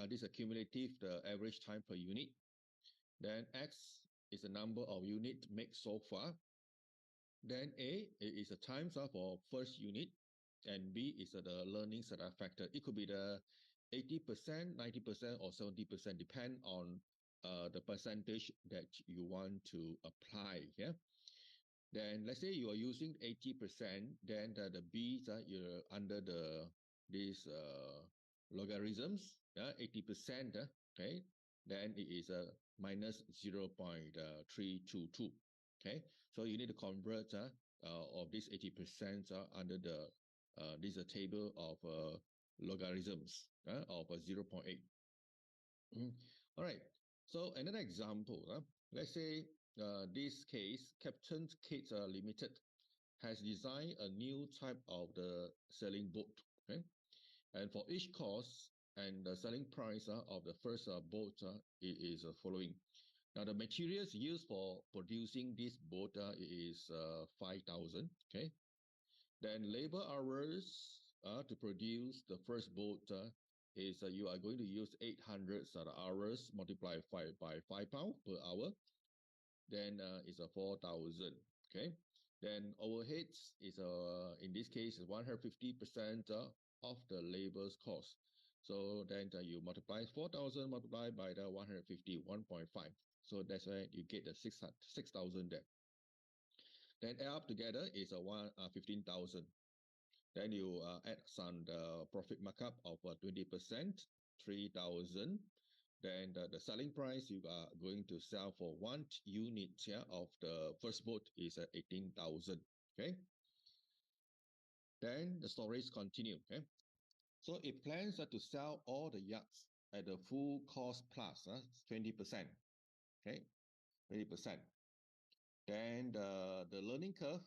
this accumulative the average time per unit. Then X is the number of units made so far. Then A is the times for first unit, and B is the learnings that are factor. It could be the 80%, 90%, or 70%, depend on the percentage that you want to apply. Yeah. Then let's say you are using 80%, then the B's you're under these logarithms, 80%, okay, then it is minus 0.322. Okay, so you need to convert of this 80% under the this table of logarithms of 0.8. All right, so another example, let's say this case, Captain Kate Limited has designed a new type of the sailing boat. Okay, and for each cost and the selling price of the first boat it is following. Now the materials used for producing this boat is 5,000. Okay, then labor hours to produce the first boat is you are going to use 800 hours multiplied by 5 pounds per hour. Then it's 4,000. Okay, then overheads is in this case is 150% of the labor's cost. So then you multiply 4,000 multiplied by the 150, 1.5. So that's why you get the 6,000 there. Then add up together is 15,000. Then you add some profit markup of 20%, 3,000. Then the selling price you are going to sell for 1 unit of the first boat is 18,000. Okay. Then the stories continue. Okay. So it plans to sell all the yachts at the full cost plus 20%. Okay, 20%. Then the learning curve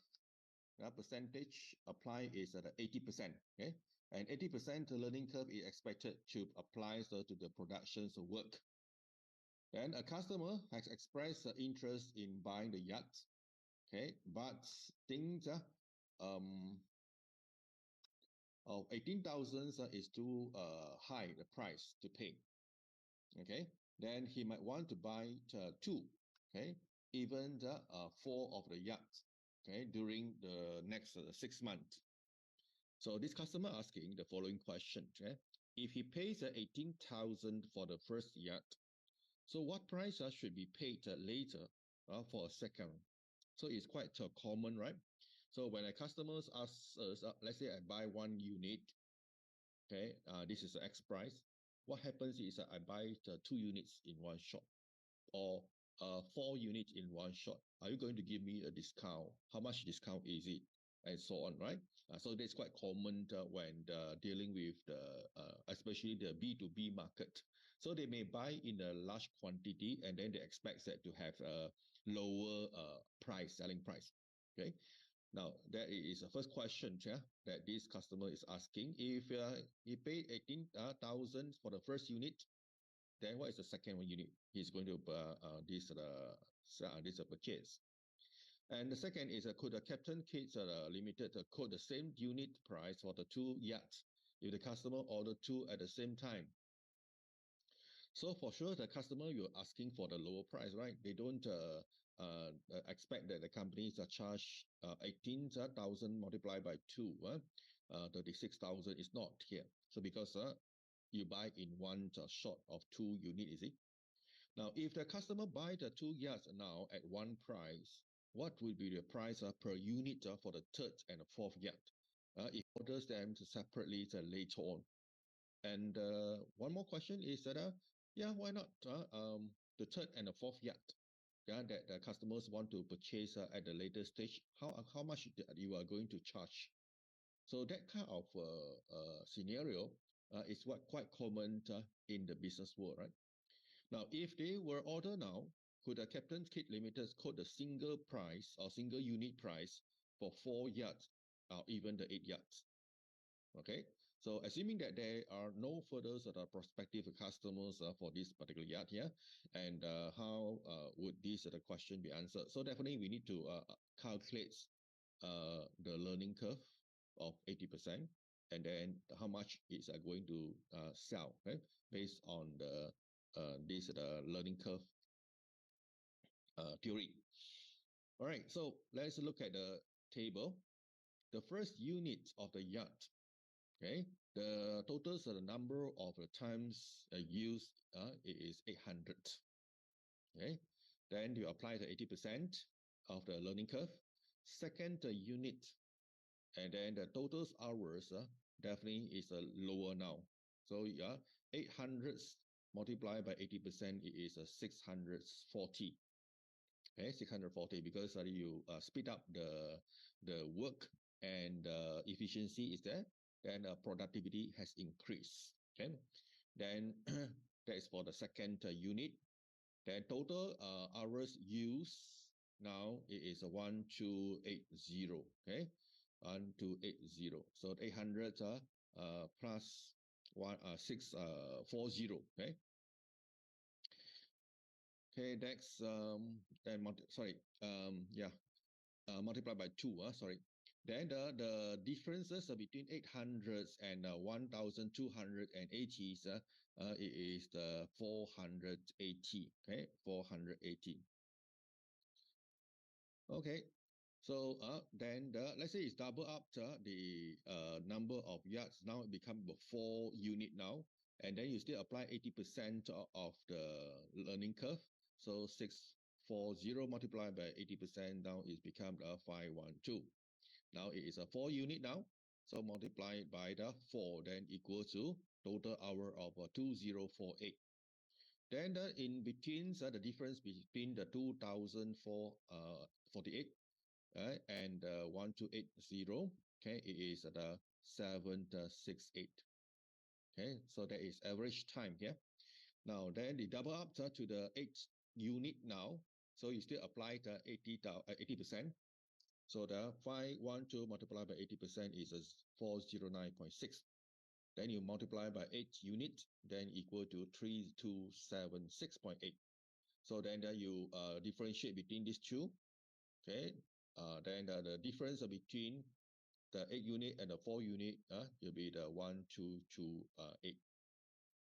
percentage apply is at 80%. Okay, and 80% learning curve is expected to apply to the production's work. Then a customer has expressed interest in buying the yacht. Okay, but things of 18,000 is too high the price to pay. Okay, then he might want to buy 2. Okay, even 4 of the yachts. Okay, during the next 6 months. So this customer asking the following question: okay? If he pays 18,000 for the first yacht, so what price should be paid later for a second? So it's quite common, right? So when a customer asks us, let's say I buy 1 unit, okay, this is the X price. What happens is I buy 2 units in one shot, or 4 units in one shot. Are you going to give me a discount? How much discount is it? And so on, right? So that's quite common when dealing with the, especially the B2B market. So they may buy in a large quantity and then they expect that to have a lower selling price. Okay. Now, that is the first question that this customer is asking. If he paid 18,000 for the first unit, then what is the second one unit he's going to this purchase? And the second is could the Captain Kate Limited quote the same unit price for the 2 yachts if the customer order 2 at the same time? So for sure, the customer you're asking for the lower price, right? They don't expect that the companies charge 18,000 multiplied by 2, 36,000 is not here. So because you buy in one shot of 2 units, is it? Now, if the customer buy the 2 yachts now at one price, what will be the price per unit for the 3rd and the 4th yacht? If orders them separately later on. And one more question is that, yeah, why not the 3rd and the 4th yacht? Yeah, that the customers want to purchase at the later stage. How much you are going to charge? So that kind of scenario is quite common in the business world, right? Now, if they were order now, could the Captain Kate Limited quote the single price or single unit price for 4 yachts or even the 8 yachts? Okay, so assuming that there are no further prospective customers for this particular yacht here, and how would this question be answered? So definitely we need to calculate the learning curve of 80%. and then how much it's going to sell, okay, based on the the learning curve theory. All right, so let's look at the table. The first unit of the yard, okay, the totals of the number of the times used it is 800. Okay, then you apply the 80% of the learning curve. Second unit, and then the total hours definitely is lower now. So 800 multiplied by 80%, it is 640. Okay, 640, because you speed up the work and efficiency is there, then productivity has increased. Okay, then that is for the second unit. Then total hours used now it is 1280. Okay, 1280. So 800 plus 640. Okay. Okay, next then multiply by 2. Sorry. Then the differences between 800 and 1280 it is the 480. Okay, 480. Okay, so then let's say it's double up the number of yards. Now it become 4 unit now, and then you still apply 80% of the learning curve. So 640 multiplied by 80%, now it's become 512. Now it is a 4 unit now. So multiply by the 4, then equal to total hour of 2048. Then in between the difference between the 2048 and 1280, okay, it is the 768. Okay, so that is average time here. Now then the double up to the 8 unit now. So you still apply the 80%. So the 512 multiplied by 80% is 409.6. Then you multiply by 8 unit, then equal to 3276.8. So then you differentiate between these two. Okay, then the difference between the 8 unit and the 4 unit will be the 1228.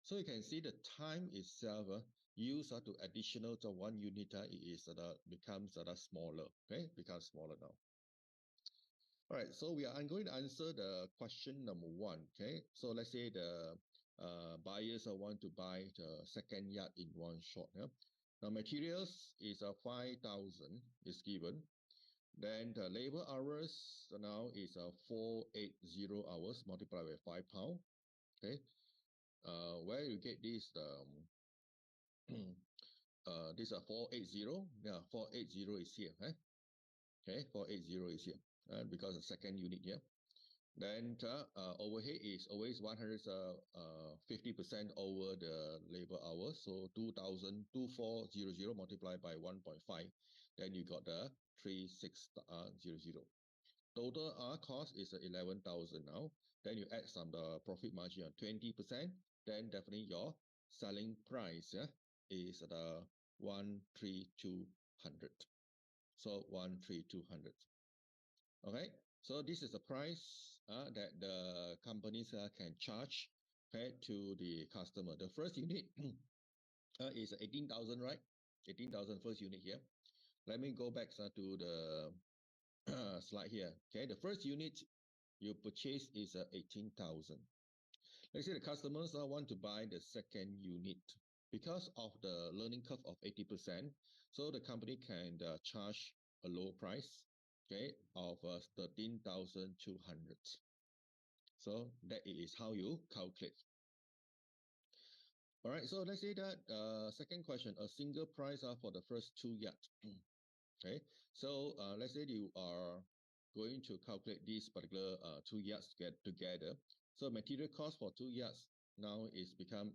So you can see the time itself used to additional to 1 unit it is becomes smaller. Okay, becomes smaller now. All right, so I'm going to answer the question number 1. Okay, so let's say the buyers want to buy the second yard in one shot. Yeah? Now materials is 5,000 is given. Then the labor hours now is 480 hours multiplied by £5. Okay, where you get this this 480. Yeah, 480 is here. Okay, 480 is here because the second unit here. Then overhead is always 150% over the labor hours. So 2400 multiplied by 1.5. Then you got the 3600. Total cost is 11,000 now. Then you add some profit margin on 20%. Then definitely your selling price is the 13200. So 13200. Okay. So this is the price that the companies can charge, okay, to the customer. The first unit is 18,000, right? 18,000 first unit here. Let me go back to the slide here. Okay, the first unit you purchase is 18,000. Let's say the customers want to buy the second unit. Because of the learning curve of 80%, so the company can charge a low price, okay, of 13,200. So that is how you calculate. All right, so let's say that second question, a single price for the first 2 yards. Okay, so let's say you are going to calculate these particular 2 yards together. So material cost for 2 yards now is become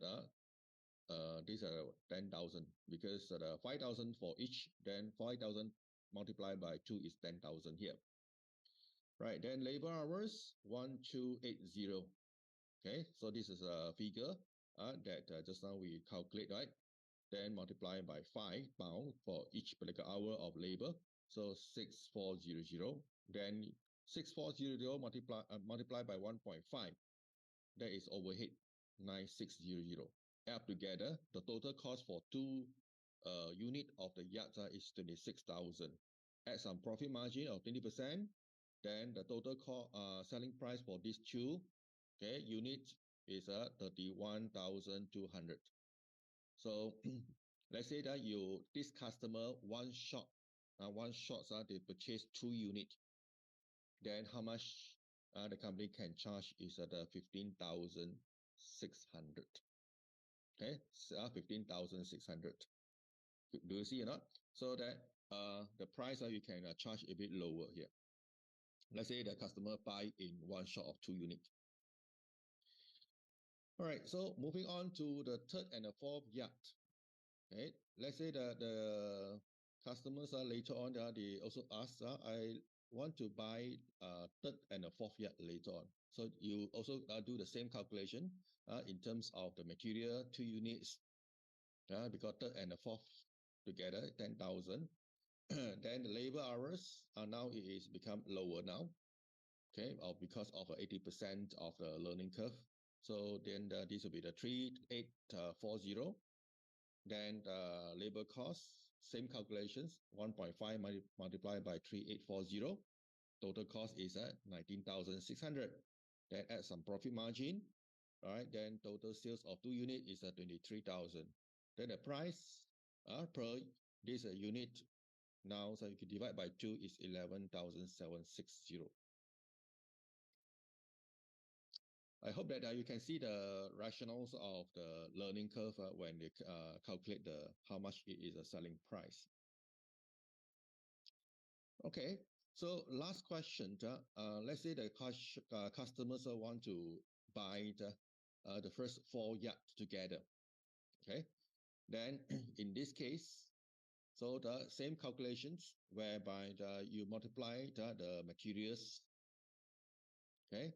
these are 10,000 because the 5,000 for each, then 5,000 multiplied by 2 is 10,000 here. Right, then labor hours 1280. Okay, so this is a figure that just now we calculate, right? Then multiply by £5 for each particular hour of labor. So 6400. Then 6400 multiplied by 1.5. That is overhead 9600. Add together, the total cost for two unit of the yacht is 26,000. Add some profit margin of 20%. Then the total selling price for these two units is 31,200. So let's say that this customer one shot they purchase 2 units. Then how much the company can charge is at 15,600. Okay, 15,600. Do you see or not? So that the price you can charge a bit lower here. Let's say the customer buy in one shot of 2 units. All right, so moving on to the third and the fourth yacht. Okay, let's say that the customers later on they also ask, I want to buy third and the fourth yacht later on. So you also do the same calculation in terms of the material, 2 units, because third and the fourth together 10,000. Then the labor hours now it is become lower now, okay, because of 80% of the learning curve. So then this will be the 3840. Then the labor cost, same calculations, 1.5 multiplied by 3840. Total cost is at 19,600. Then add some profit margin. All right, then total sales of 2 units is at 23,000. Then the price per this unit now, so you can divide by 2 is 11,760. I hope that you can see the rationales of the learning curve when they calculate how much it is a selling price. Okay, so last question. Let's say the customers want to buy the first 4 yachts together. Okay, then in this case, so the same calculations whereby you multiply the materials, okay,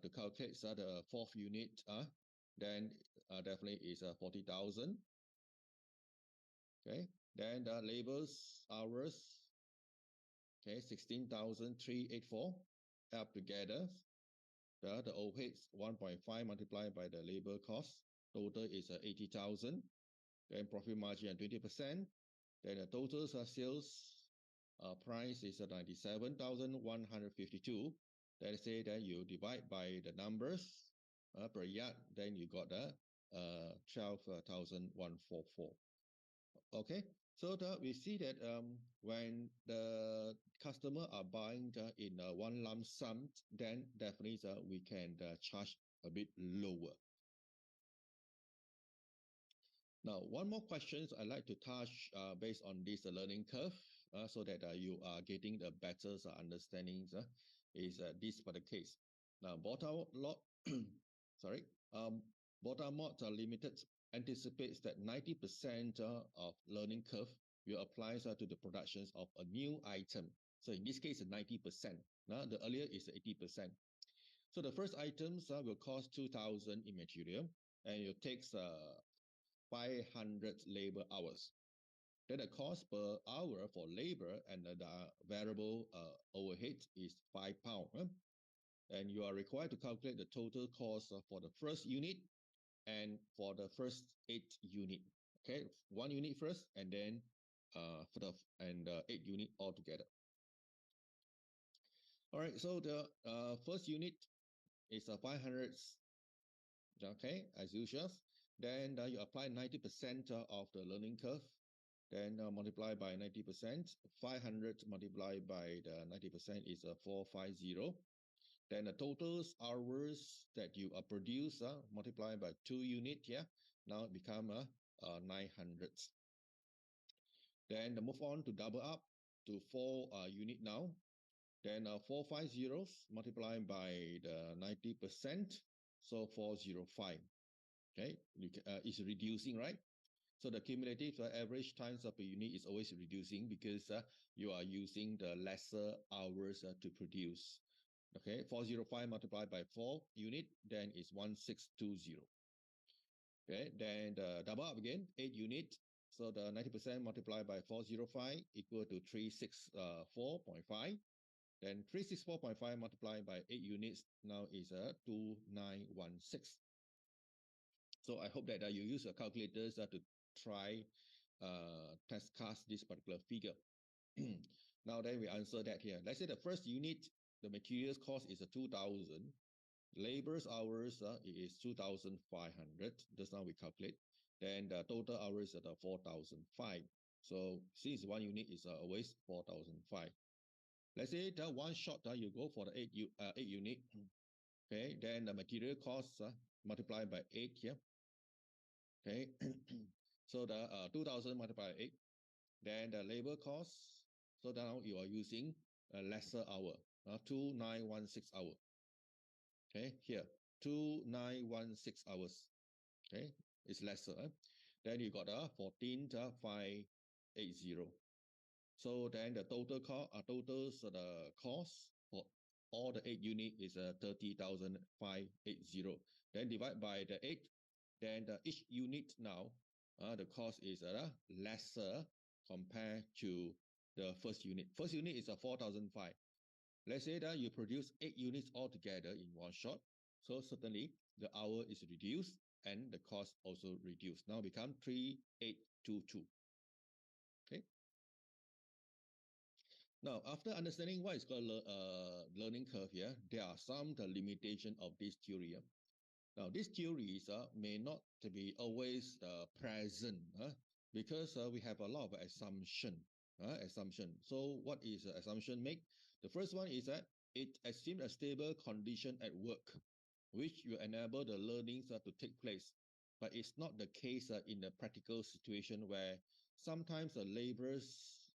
to calculate the 4th unit, then definitely is 40,000. Okay, then the labors hours, okay, 16,384. Add together the overheads 1.5 multiplied by the labor cost. Total is 80,000. Then profit margin at 20%. Then the total sales price is 97,152. Let's say that you divide by the numbers per yacht, then you got the 12,144. Okay, so we see that when the customer are buying in one lump sum, then definitely we can charge a bit lower. Now, one more question I'd like to touch based on this learning curve so that you are getting the better understanding is this for the case. Now, Baltimore Limited anticipates that 90% of learning curve will apply to the productions of a new item. So in this case, 90%. Now, the earlier is 80%. So the first items will cost 2,000 in material, and it takes 500 labor hours. Then the cost per hour for labor and the variable overhead is £5. And you are required to calculate the total cost for the first unit and for the first 8 unit. Okay, 1 unit first, and then 8 unit altogether. All right, so the first unit is 500. Okay, as usual. Then you apply 90% of the learning curve. Then multiply by 90%. 500 multiplied by the 90% is 450. Then the total hours that you produce multiplied by 2 units, now it become 900. Then move on to double up to 4 unit now. Then 450 multiplied by the 90%, so 405. Okay, it's reducing, right? So the cumulative average times per unit is always reducing because you are using the lesser hours to produce. Okay, 405 multiplied by 4 unit, then is 1620. Okay, then double up again, 8 unit. So the 90% multiplied by 405 equal to 364.5. Then 364.5 multiplied by 8 units now is 2916. So I hope that you use your calculators to try test cast this particular figure. Now then we answer that here. Let's say the first unit, the materials cost is 2,000. Labor's hours is 2,500. Just now we calculate. Then the total hours is 4,005. So since one unit is always 4,005. Let's say the one shot you go for the 8 unit. Okay, then the material costs multiplied by 8 here. Okay, so the 2,000 multiplied by 8. Then the labor costs. So now you are using a lesser hour, 2916 hour. Okay, here 2916 hours. Okay, it's lesser. Then you got a 14,580. So then the total cost, the cost for all the 8 unit is 30,580. Then divide by the 8. Then each unit now, the cost is lesser compared to the first unit. First unit is 4,005. Let's say that you produce 8 units altogether in one shot. So certainly the hour is reduced and the cost also reduced. Now become 3,822. Okay. Now, after understanding what is called learning curve here, there are some limitations of this theory. Now, these theories may not be always present because we have a lot of assumption. So what is assumption make? The first one is that it assumes a stable condition at work, which will enable the learnings to take place. But it's not the case in the practical situation where sometimes the laborers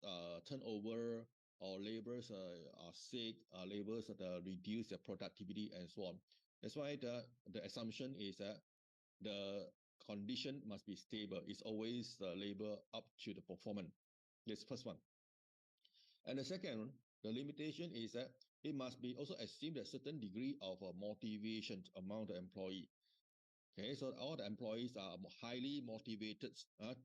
turnover or laborers are sick, laborers reduce their productivity and so on. That's why the assumption is that the condition must be stable. It's always labor up to the performance. That's the first one. And the second, the limitation is that it must be also assumed a certain degree of motivation among the employee. Okay, so all the employees are highly motivated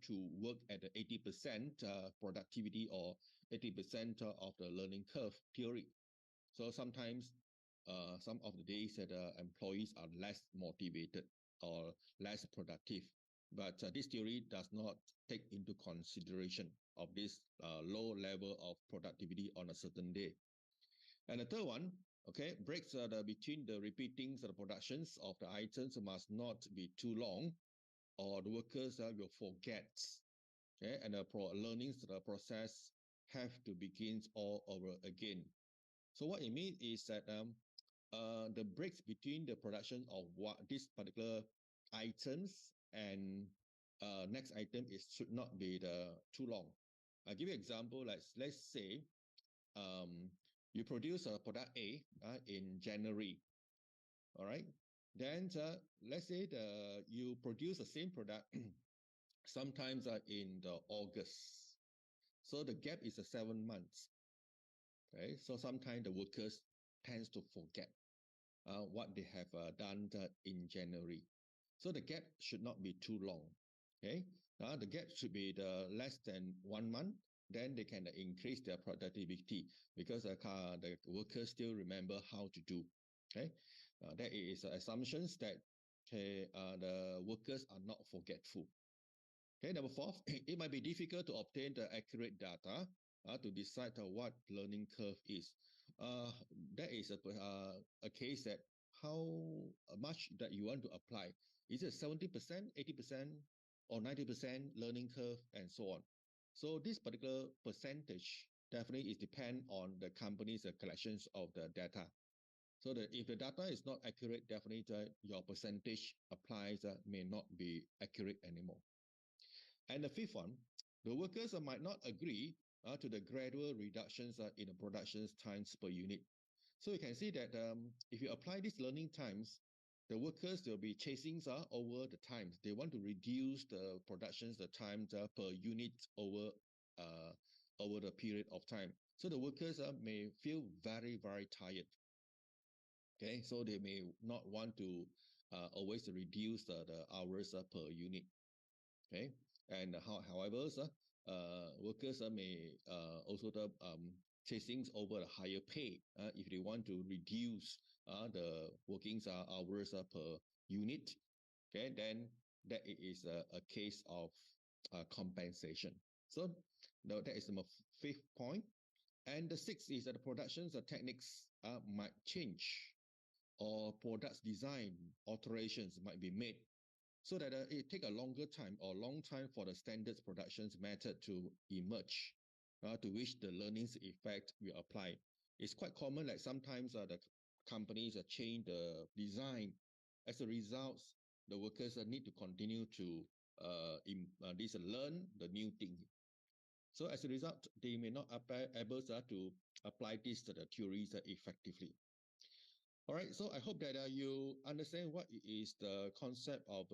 to work at the 80% productivity or 80% of the learning curve theory. So sometimes some of the days that employees are less motivated or less productive. But this theory does not take into consideration of this low level of productivity on a certain day. And the third one, okay, breaks between the repeating the productions of the items must not be too long, or the workers will forget. Okay, and the learning process have to begin all over again. So what it means is that the breaks between the production of what this particular items and next item should not be too long. I'll give you an example. Let's say you produce a product A in January, all right? Then let's say you produce the same product sometimes in the August. So the gap is 7 months. Okay, so sometimes the workers tends to forget what they have done in January. So the gap should not be too long. Okay, the gap should be less than 1 month. Then they can increase their productivity because the workers still remember how to do. Okay, that is assumptions that the workers are not forgetful. Okay, number 4, it might be difficult to obtain the accurate data to decide what learning curve is. That is a case that how much that you want to apply. Is it 70%, 80%, or 90% learning curve, and so on? So this particular percentage definitely is depend on the company's collections of the data. So that if the data is not accurate, definitely your percentage applies may not be accurate anymore. And the fifth one, the workers might not agree to the gradual reductions in the production times per unit. So you can see that if you apply these learning times, the workers will be chasing over the times. They want to reduce the productions, the times per unit over the period of time. So the workers may feel very, very tired. Okay, so they may not want to always reduce the hours per unit. Okay, and however, workers may also chasing over a higher pay if they want to reduce the working hours per unit. Okay, then that is a case of compensation. So that is the fifth point. And the sixth is that the productions techniques might change, or products design alterations might be made, so that it take a longer time or long time for the standards productions method to emerge, to which the learnings effect will apply. It's quite common, like sometimes the companies change the design. As a result, the workers need to continue to learn the new thing. So as a result, they may not be able to apply this to the theories effectively. All right, so I hope that you understand what is the concept of